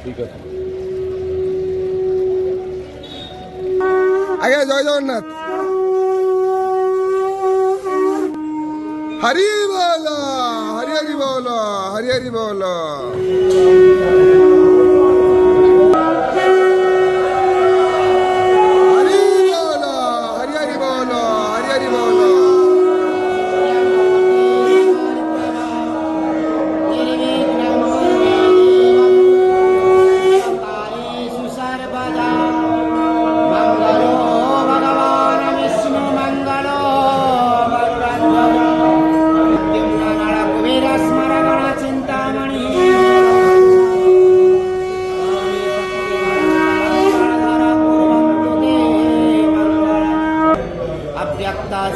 ঠিক আছে। আগে জয় জগন্নাথ। হরি বল, হরি হরি বল, হরি হরি বল। হরি বল, হরি হরি বল, হরি হরি বল।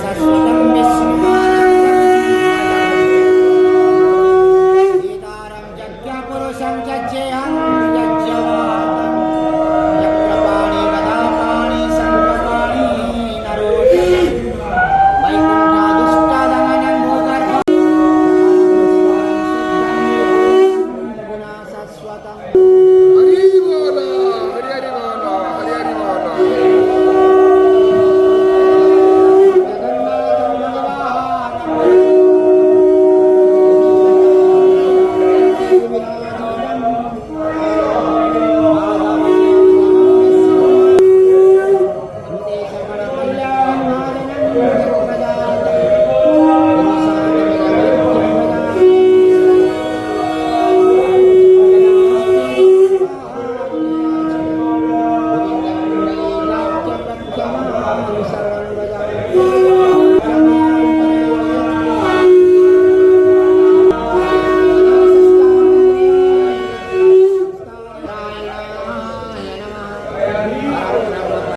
शाश्वतं विष्णु वेदारं यज्ञपुरुषं यज्ञेयं यज्ञवादं चक्रपाणि गदापाणि शङ्खपाणि नरोत्तमं वैकुण्ठादुष्टदमनं भूगर्भं गुणा शाश्वतं। हरि बोल, हरि हरि बोल, हरि हरि बोल।